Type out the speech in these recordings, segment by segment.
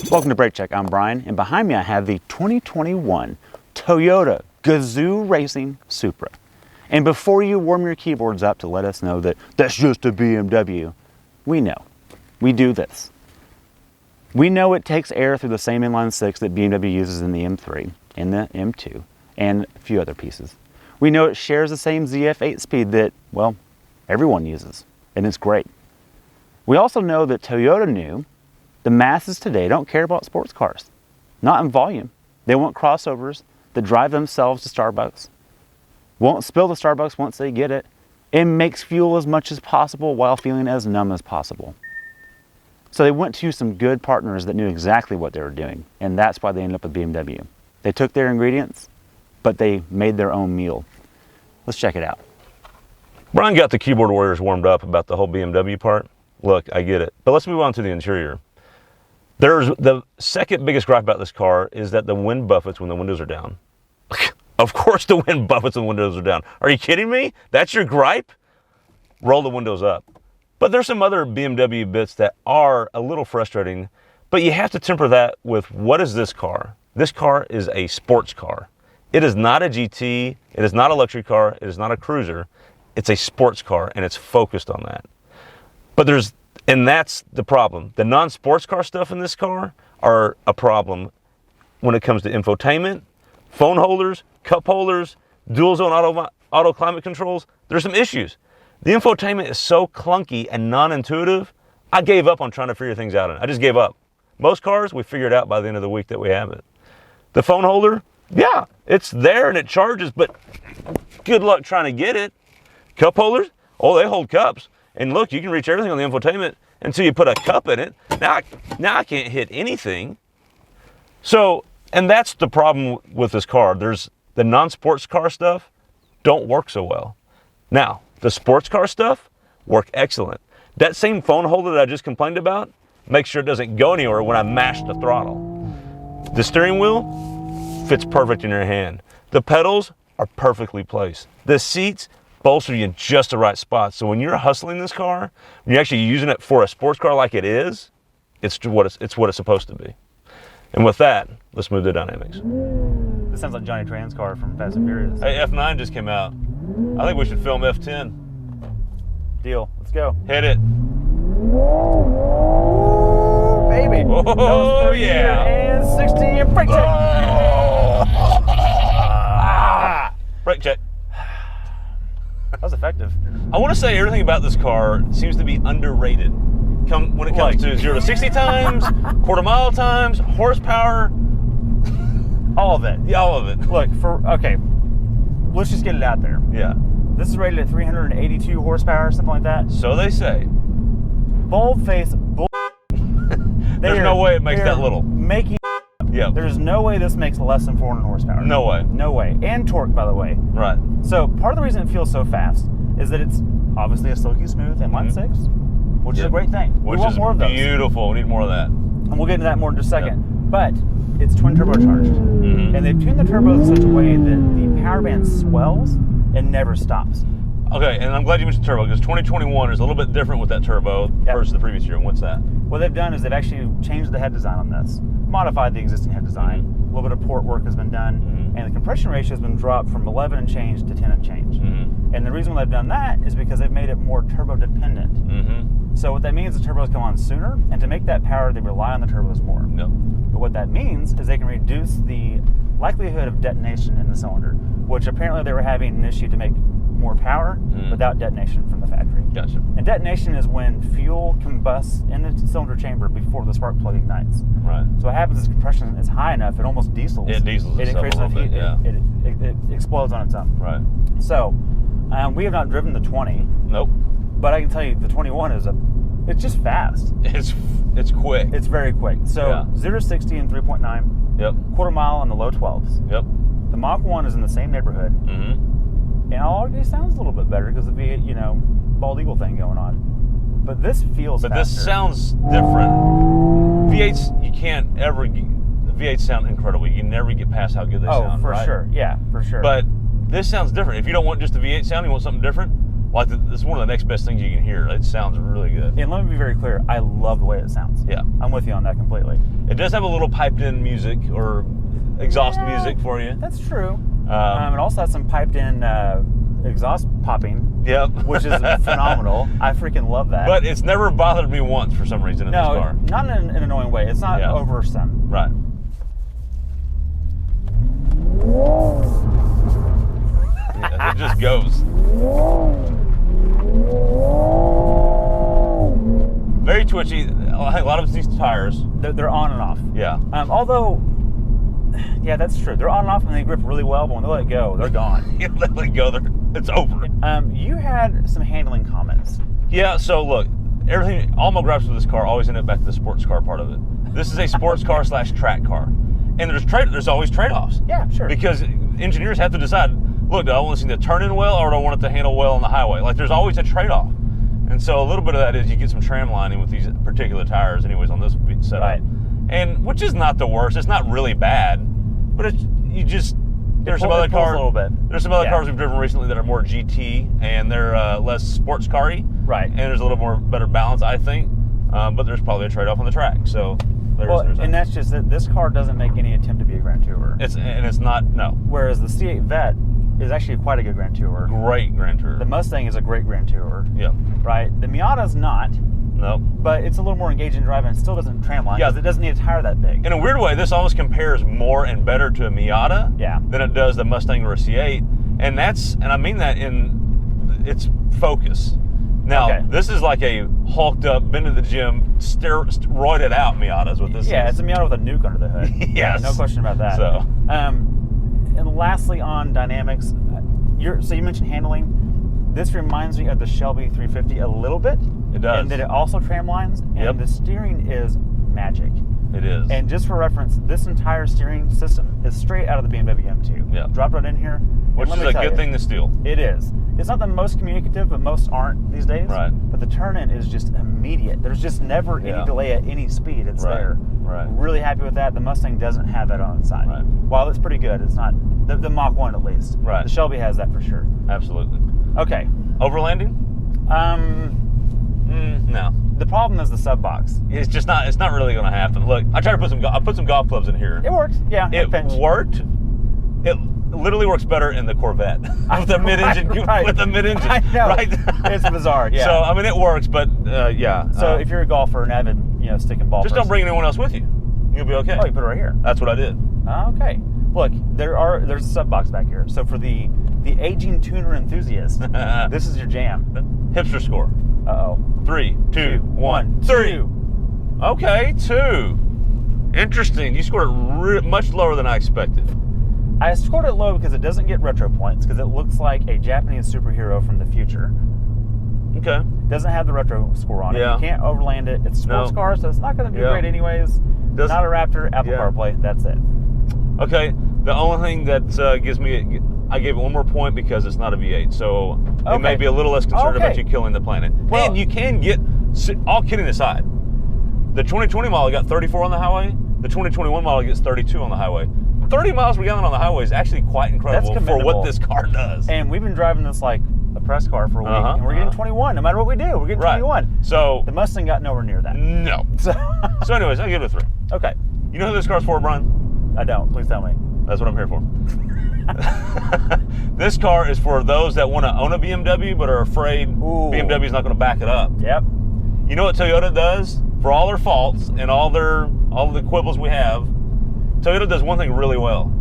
Welcome to Brake Check. I'm Brian, and behind me I have the 2021 Toyota Gazoo Racing Supra. And before you warm your keyboards up to let us know that that's just a BMW, we know. We do this. We know it takes air through the same inline six that BMW uses in the M3 and the M2 and a few other pieces. We know it shares the same ZF 8-speed that, well, everyone uses, and it's great. We also know that Toyota knew the masses today don't care about sports cars, not in volume. They want crossovers that drive themselves to Starbucks, won't spill the Starbucks once they get it, and makes fuel as much as possible while feeling as numb as possible. So they went to some good partners that knew exactly what they were doing, and that's why they ended up with BMW. They took their ingredients, but they made their own meal. Let's check it out. Brian got the keyboard warriors warmed up about the whole BMW part. Look, I get it. But let's move on to the interior. There's the second biggest gripe about this car is that the wind buffets when the windows are down. Of course the wind buffets when the windows are down. Are you kidding me? That's your gripe? Roll the windows up. But there's some other BMW bits that are a little frustrating, but you have to temper that with what is this car? This car is a sports car. It is not a GT, it is not a luxury car, it is not a cruiser. It's a sports car and it's focused on that. But and that's the problem. The non-sports car stuff in this car are a problem when it comes to infotainment, phone holders, cup holders, dual zone auto climate controls. There's some issues. The infotainment is so clunky and non-intuitive, I gave up on trying to figure things out. I just gave up. Most cars, we figure it out by the end of the week that we have it. The phone holder, yeah, it's there and it charges, but good luck trying to get it. Cup holders, oh, they hold cups. And look, you can reach everything on the infotainment until you put a cup in it. Now I can't hit anything. So, and that's the problem with this car. There's the non-sports car stuff don't work so well. Now, the sports car stuff work excellent. That same phone holder that I just complained about, make sure it doesn't go anywhere when I mash the throttle. The steering wheel fits perfect in your hand. The pedals are perfectly placed. The seats bolster you in just the right spot. So when you're hustling this car, when you're actually using it for a sports car like it is, it's what it's supposed to be. And with that, let's move to dynamics. This sounds like Johnny Tran's car from Fast and Furious. Hey, F9 just came out. I think we should film F10. Deal. Let's go. Hit it. Ooh, baby. Oh, yeah. And 60 and brake check. Brake check. That was effective. I want to say everything about this car seems to be underrated. When it comes to 0 to 60 times, quarter mile times, horsepower. All of it. Yeah, all of it. Look, okay, let's just get it out there. Yeah. This is rated at 382 horsepower, something like that. So they say. Bold-faced bull. There's no way it makes that little. Making. Yeah. There's no way this makes less than 400 horsepower. No way. No way. And torque, by the way. Right. So part of the reason it feels so fast is that it's obviously a silky smooth inline six, which is a great thing. We want more of those. Beautiful. We need more of that. And we'll get into that more in just a second. But it's twin turbocharged. And they've tuned the turbo in such a way that the power band swells and never stops. Okay, and I'm glad you mentioned turbo because 2021 is a little bit different with that turbo versus the previous year. And what's that? What they've done is they've actually changed the head design on this, modified the existing head design. A little bit of port work has been done, and the compression ratio has been dropped from 11 and change to 10 and change. And the reason why they've done that is because they've made it more turbo dependent. So what that means is the turbos come on sooner, and to make that power, they rely on the turbos more. But what that means is they can reduce the likelihood of detonation in the cylinder, which apparently they were having an issue to make more power without detonation from the factory. Gotcha. And detonation is when fuel combusts in the cylinder chamber before the spark plug ignites. Right. So what happens is compression is high enough, it almost diesels. It diesels it increases itself a little heat, bit, it explodes on its own. Right. So we have not driven the 20. Nope. But I can tell you the 21 it's just fast. It's quick. It's very quick. So 0 to 60 in 3.9. Yep. Quarter mile in the low 12s. Yep. The Mach 1 is in the same neighborhood. And I'll argue it sounds a little bit better because of the bald eagle thing going on. But this feels faster. This sounds different. V8s, you can't ever. The V8s sound incredible. You can never get past how good they sound. Oh, for sure. Yeah, for sure. But this sounds different. If you don't want just the V8 sound, you want something different. Like, it's one of the next best things you can hear. It sounds really good. And let me be very clear, I love the way it sounds. Yeah. I'm with you on that completely. It does have a little piped-in music or exhaust music for you. That's true. It also has some piped-in exhaust popping. Yep. Which is phenomenal. I freaking love that. But it's never bothered me once for some reason in this car. No, not in an annoying way. It's not overstem. Right. Yeah, it just goes. Very twitchy. A lot of it's these tires. They're on and off. Yeah. Although, yeah, that's true. They're on and off and they grip really well, but when they let go, they're gone. You let it go, it's over. You had some handling comments. Yeah, so look, all my gripes with this car always end up back to the sports car part of it. This is a sports car / track car. And there's always trade-offs. Yeah, sure. Because engineers have to decide, look, do I want this thing to turn in well or do I want it to handle well on the highway? Like, there's always a trade-off. And so a little bit of that is you get some tram lining with these particular tires anyways on this setup. Right. And which is not the worst. It's not really bad, but there's some other cars. A little bit. There's some other cars we've driven recently that are more GT and they're less sports car-y. Right. And there's a little more better balance, I think. But there's probably a trade-off on the track. So there's and that's just it. This car doesn't make any attempt to be a Grand Tourer. It's not, no. Whereas the C8 Vet is actually quite a good Grand Tourer. Great Grand Tourer. The Mustang is a great Grand Tourer. Yeah. Right? The Miata's not. No. But it's a little more engaging driving and still doesn't tramline. Yeah. It doesn't need a tire that big. In a weird way, this almost compares more and better to a Miata than it does the Mustang or a C8. And I mean that in its focus. Now, this is like a hulked up, been to the gym, steroided out Miata is what this is. Yeah, it's a Miata with a nuke under the hood. Yes. Yeah, no question about that. So. And lastly on dynamics, so you mentioned handling. This reminds me of the Shelby 350 a little bit. It does. And that it also tramlines, and the steering is magic. It is. And just for reference, this entire steering system is straight out of the BMW M2. Yeah. Dropped right in here. Which is a good thing to steal. It is. It's not the most communicative, but most aren't these days. Right. But the turn-in is just immediate. There's just never any delay at any speed. It's there. Right. Really happy with that. The Mustang doesn't have that on its side. Right. While it's pretty good, it's not the Mach 1 at least. Right. The Shelby has that for sure. Absolutely. Okay. Overlanding? No. The problem is the sub box. It's just not. It's not really going to happen. Look, I tried to put some golf clubs in here. It worked. Yeah. It worked. It literally works better in the Corvette with the mid-engine. Right. With the mid-engine. I know. Right. It's bizarre. Yeah. So I mean, it works, but yeah. So if you're a golfer and avid, stick and ball, just don't bring anyone else with you. You'll be okay. Oh, you put it right here. That's what I did. Okay. Look, there's a sub box back here. So for the aging tuner enthusiast, this is your jam. Hipster score. 3, 2, 1, 3. Okay, 2. Interesting. You scored it much lower than I expected. I scored it low because it doesn't get retro points because it looks like a Japanese superhero from the future. Okay. It doesn't have the retro score on it. You can't overland it. It's a sports car, so it's not going to be great anyways. Not a Raptor, Apple CarPlay. That's it. Okay. The only thing that gives me, I gave it one more point because it's not a V8, so it may be a little less concerned about you killing the planet. Well, and you can get, all kidding aside, the 2020 model got 34 on the highway. The 2021 model gets 32 on the highway. 30 miles per gallon on the highway is actually quite incredible for what this car does. And we've been driving this like a press car for a week, and we're getting 21. No matter what we do, we're getting 21. So the Mustang got nowhere near that. No. So anyways, I'll give it a 3. Okay. You know who this car's for, Brian? I don't. Please tell me. That's what I'm here for. This car is for those that want to own a BMW but are afraid BMW is not going to back it up. Yep. You know what Toyota does? For all their faults and all the quibbles we have, Toyota does one thing really well.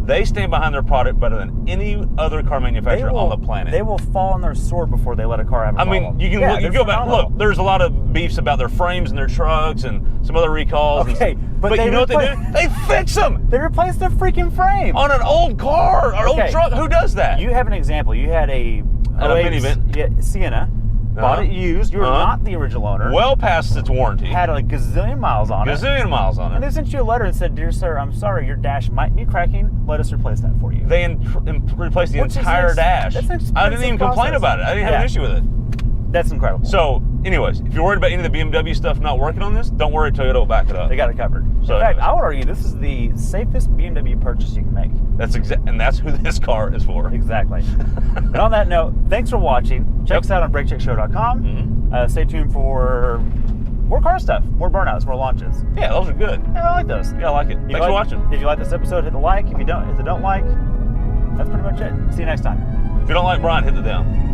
They stand behind their product better than any other car manufacturer on the planet. They will fall on their sword before they let a car have a problem. I mean, you can you go back. Look, there's a lot of beefs about their frames and their trucks and some other recalls. Okay, but you know what they do? They fix them. They replace the freaking frame on an old car or old truck. Who does that? You have an example. You had a minivan, Sienna. Bought it used. You were not the original owner. Well past its warranty. Had a gazillion miles on it. And they sent you a letter and said, "Dear sir, I'm sorry, your dash might be cracking. Let us replace that for you." They replaced the entire dash. I didn't even complain about it. I didn't have an issue with it. That's incredible. So, anyways, if you're worried about any of the BMW stuff not working on this, don't worry, Toyota will back it up. They got it covered. So in fact, anyways. I would argue this is the safest BMW purchase you can make. And that's who this car is for. Exactly. And on that note, thanks for watching. Check us out on BrakeCheckShow.com. Mm-hmm. Stay tuned for more car stuff, more burnouts, more launches. Yeah, those are good. Yeah, I like those. Yeah, I like it. Thanks for watching. If you like this episode, hit the like. If you don't, hit the don't like. That's pretty much it. See you next time. If you don't like Brian, hit the down.